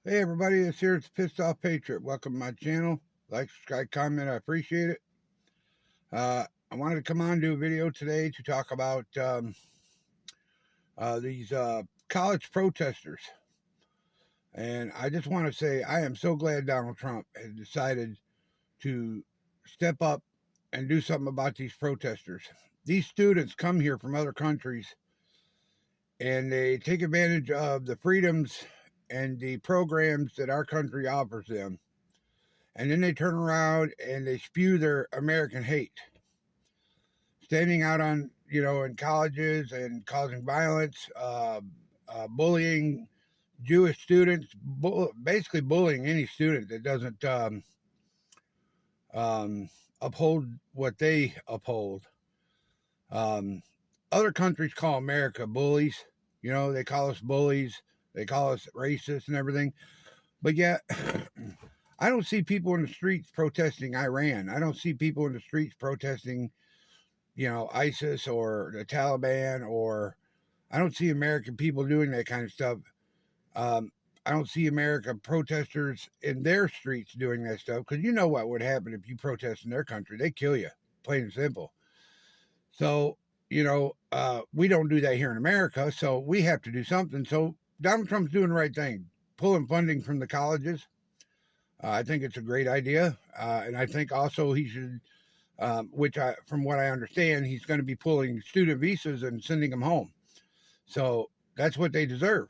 Hey everybody, it's here. It's Pissed Off Patriot. Welcome to my channel. Like, subscribe, comment. I appreciate it. I wanted to come on and do a video today to talk about these college protesters. And I just want to say I am so glad Donald Trump has decided to step up and do something about these protesters. These students come here from other countries and they take advantage of the freedoms and the programs that our country offers them. And then they turn around and they spew their American hate, standing out on, in colleges and causing violence, bullying Jewish students, basically bullying any student that doesn't uphold what they uphold. Other countries call America bullies. They call us bullies. They call us racist and everything. But yet, I don't see people in the streets protesting Iran. I don't see people in the streets protesting, ISIS or the Taliban, or I don't see American people doing that kind of stuff. I don't see American protesters in their streets doing that stuff, because you know what would happen if you protest in their country. They kill you, plain and simple. So, we don't do that here in America, so we have to do something. So Donald Trump's doing the right thing, pulling funding from the colleges. I think it's a great idea, and I think also he should, from what I understand, he's going to be pulling student visas and sending them home. So that's what they deserve.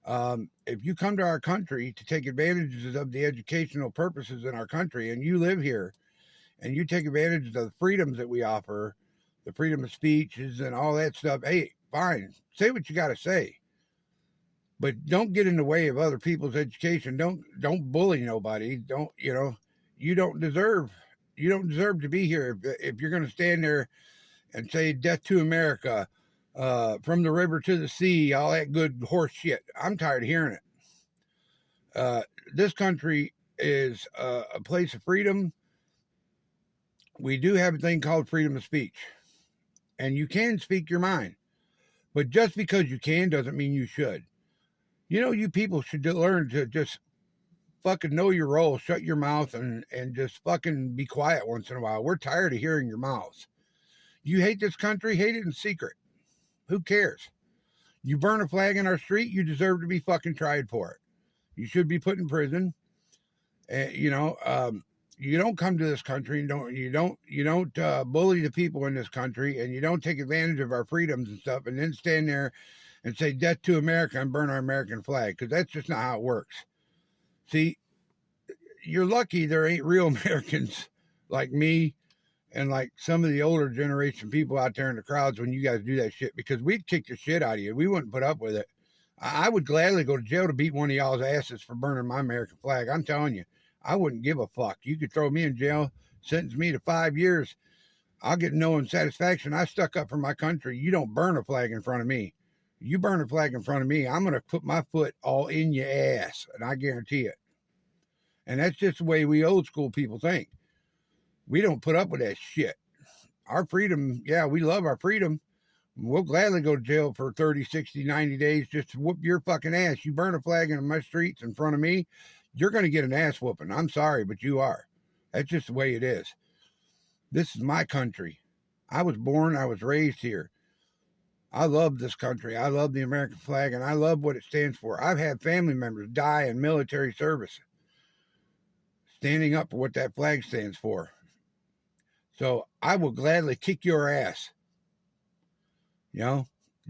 If you come to our country to take advantages of the educational purposes in our country, and you live here, and you take advantage of the freedoms that we offer, the freedom of speeches and all that stuff, hey, fine, say what you got to say. But don't get in the way of other people's education. Don't bully nobody. You don't deserve to be here if you're going to stand there and say death to America, from the river to the sea, all that good horse shit. I'm tired of hearing it. This country is a place of freedom. We do have a thing called freedom of speech, and you can speak your mind, but just because you can doesn't mean you should. You people should learn to just fucking know your role, shut your mouth, and just fucking be quiet once in a while. We're tired of hearing your mouths. You hate this country, hate it in secret. Who cares? You burn a flag in our street, you deserve to be fucking tried for it. You should be put in prison. You don't come to this country and you don't bully the people in this country, and you don't take advantage of our freedoms and stuff, and then stand there and say death to America and burn our American flag, because that's just not how it works. See, you're lucky there ain't real Americans like me and like some of the older generation people out there in the crowds when you guys do that shit, because we'd kick the shit out of you. We wouldn't put up with it. I would gladly go to jail to beat one of y'all's asses for burning my American flag. I'm telling you, I wouldn't give a fuck. You could throw me in jail, sentence me to 5 years. I'll get no satisfaction. I stuck up for my country. You don't burn a flag in front of me. You burn a flag in front of me, I'm going to put my foot all in your ass, and I guarantee it. And that's just the way we old school people think. We don't put up with that shit. Our freedom, yeah, we love our freedom. We'll gladly go to jail for 30, 60, 90 days just to whoop your fucking ass. You burn a flag in my streets in front of me, you're going to get an ass whooping. I'm sorry, but you are. That's just the way it is. This is my country. I was born, I was raised here. I love this country. I love the American flag, and I love what it stands for. I've had family members die in military service standing up for what that flag stands for. So I will gladly kick your ass.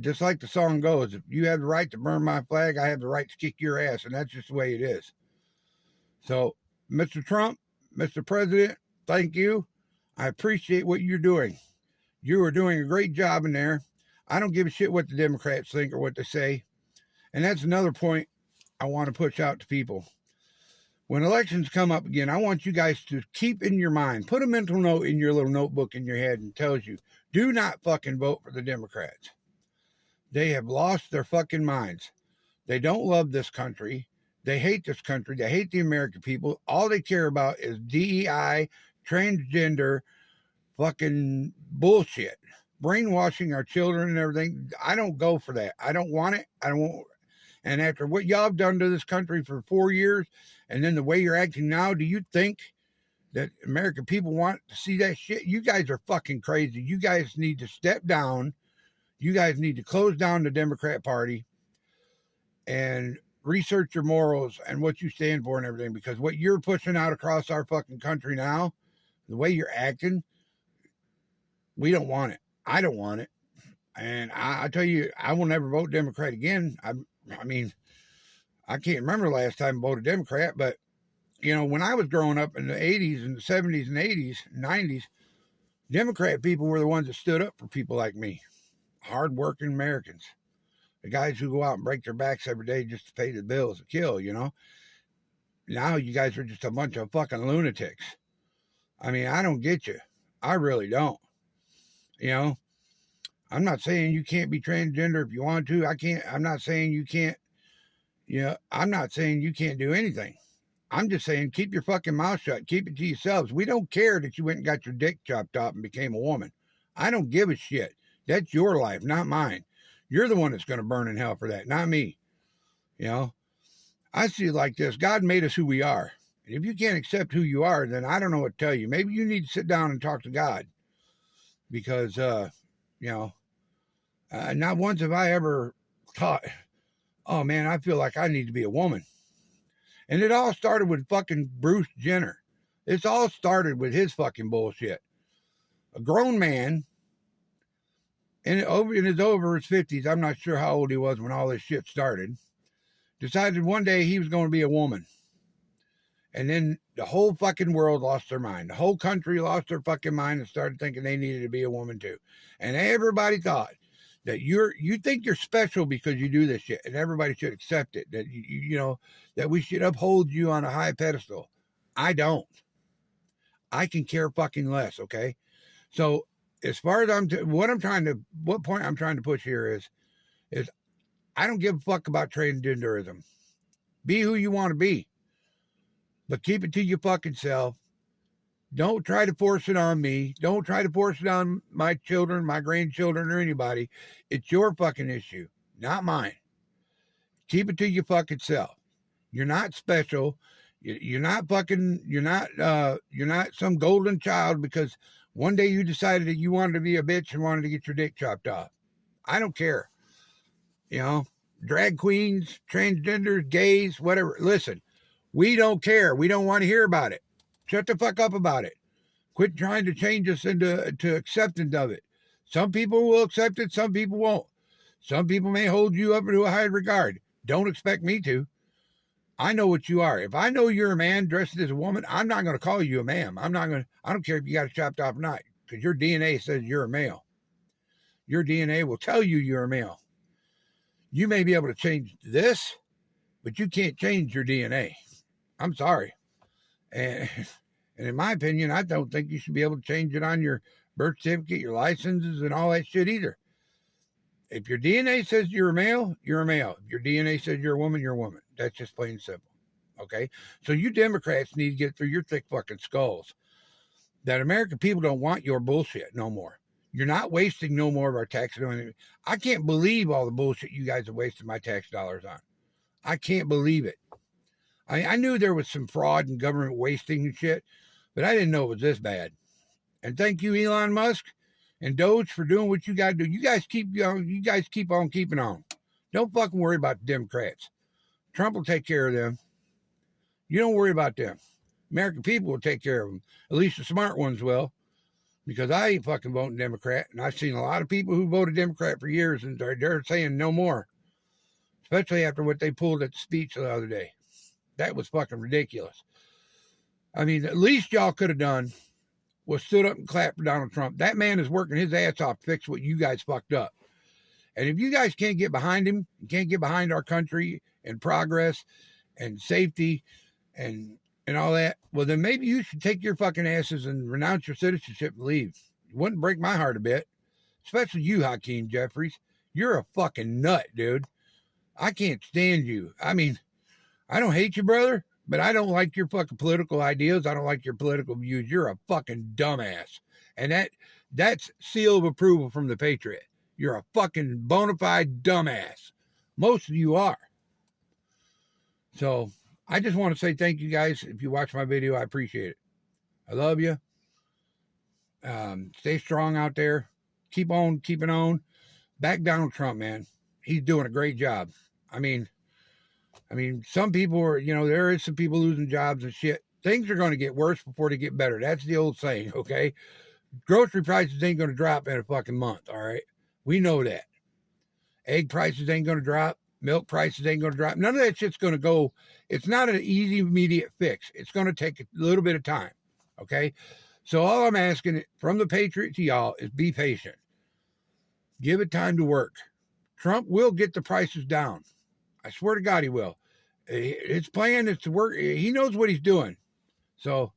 Just like the song goes, if you have the right to burn my flag, I have the right to kick your ass, and that's just the way it is. So, Mr. Trump, Mr. President, thank you. I appreciate what you're doing. You are doing a great job in there. I don't give a shit what the Democrats think or what they say. And that's another point I want to push out to people. When elections come up again, I want you guys to keep in your mind, put a mental note in your little notebook in your head and tells you, do not fucking vote for the Democrats. They have lost their fucking minds. They don't love this country. They hate this country. They hate the American people. All they care about is DEI, transgender, fucking bullshit. Brainwashing our children and everything. I don't go for that. I don't want it. I don't want. And after what y'all have done to this country for 4 years, and then the way you're acting now, do you think that American people want to see that shit? You guys are fucking crazy. You guys need to step down. You guys need to close down the Democrat Party and research your morals and what you stand for and everything, because what you're pushing out across our fucking country now, the way you're acting, we don't want it. I don't want it. And I tell you, I will never vote Democrat again. I mean, I can't remember the last time I voted Democrat, but, you know, when I was growing up in the 80s and the 70s and 80s, 90s, Democrat people were the ones that stood up for people like me, hardworking Americans, the guys who go out and break their backs every day just to pay the bills to kill, you know. Now you guys are just a bunch of fucking lunatics. I mean, I don't get you. I really don't. You know, I'm not saying you can't be transgender if you want to. I'm not saying you can't, you know, I'm not saying you can't do anything. I'm just saying keep your fucking mouth shut. Keep it to yourselves. We don't care that you went and got your dick chopped off and became a woman. I don't give a shit. That's your life, not mine. You're the one that's going to burn in hell for that, not me. You know, I see it like this. God made us who we are. And if you can't accept who you are, then I don't know what to tell you. Maybe you need to sit down and talk to God. Because, you know, not once have I ever thought, oh man, I feel like I need to be a woman. And it all started with fucking Bruce Jenner. It's all started with his fucking bullshit. A grown man, and in his over his 50s, I'm not sure how old he was when all this shit started, decided one day he was going to be a woman. And then the whole fucking world lost their mind. The whole country lost their fucking mind and started thinking they needed to be a woman too. And everybody thought that you think you're special because you do this shit, and everybody should accept it. That you know that we should uphold you on a high pedestal. I don't. I can care fucking less. Okay. So as far as what point I'm trying to push here is I don't give a fuck about transgenderism. Be who you want to be. But keep it to your fucking self. Don't try to force it on me. Don't try to force it on my children, my grandchildren, or anybody. It's your fucking issue, not mine. Keep it to your fucking self. You're not special. You're not some golden child because one day you decided that you wanted to be a bitch and wanted to get your dick chopped off. I don't care. You know, drag queens, transgenders, gays, whatever. Listen. We don't care. We don't want to hear about it. Shut the fuck up about it. Quit trying to change us into acceptance of it. Some people will accept it. Some people won't. Some people may hold you up into a high regard. Don't expect me to. I know what you are. If I know you're a man dressed as a woman, I'm not going to call you a ma'am. I don't care if you got it chopped off or not, because your DNA says you're a male. Your DNA will tell you you're a male. You may be able to change this, but you can't change your DNA. I'm sorry. And in my opinion, I don't think you should be able to change it on your birth certificate, your licenses, and all that shit either. If your DNA says you're a male, you're a male. If your DNA says you're a woman, you're a woman. That's just plain and simple. Okay? So you Democrats need to get through your thick fucking skulls that American people don't want your bullshit no more. You're not wasting no more of our tax dollars. I can't believe all the bullshit you guys have wasted my tax dollars on. I can't believe it. I knew there was some fraud and government wasting and shit, but I didn't know it was this bad. And thank you, Elon Musk and Doge, for doing what you got to do. You guys keep on keeping on. Don't fucking worry about the Democrats. Trump will take care of them. You don't worry about them. American people will take care of them. At least the smart ones will, because I ain't fucking voting Democrat. And I've seen a lot of people who voted Democrat for years, and they're saying no more, especially after what they pulled at the speech the other day. That was fucking ridiculous. I mean, the least y'all could have done was stood up and clap for Donald Trump. That man is working his ass off to fix what you guys fucked up. And if you guys can't get behind him, you can't get behind our country and progress and safety and all that, well, then maybe you should take your fucking asses and renounce your citizenship and leave. It wouldn't break my heart a bit. Especially you, Hakeem Jeffries. You're a fucking nut, dude. I can't stand you. I mean, I don't hate you, brother, but I don't like your fucking political ideas. I don't like your political views. You're a fucking dumbass. And that's seal of approval from the Patriot. You're a fucking bona fide dumbass. Most of you are. So I just want to say thank you guys. If you watch my video, I appreciate it. I love you. Stay strong out there. Keep on keeping on. Back Donald Trump, man. He's doing a great job. I mean, some people are, there is some people losing jobs and shit. Things are going to get worse before they get better. That's the old saying, okay? Grocery prices ain't going to drop in a fucking month, all right? We know that. Egg prices ain't going to drop. Milk prices ain't going to drop. None of that shit's going to go. It's not an easy, immediate fix. It's going to take a little bit of time, okay? So all I'm asking from the Patriot to y'all is be patient. Give it time to work. Trump will get the prices down. I swear to God he will. His plan is to work. He knows what he's doing. So,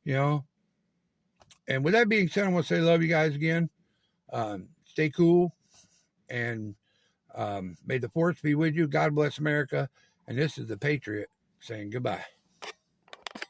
and with that being said, I want to say love you guys again. Stay cool. And may the force be with you. God bless America. And this is the Patriot saying goodbye.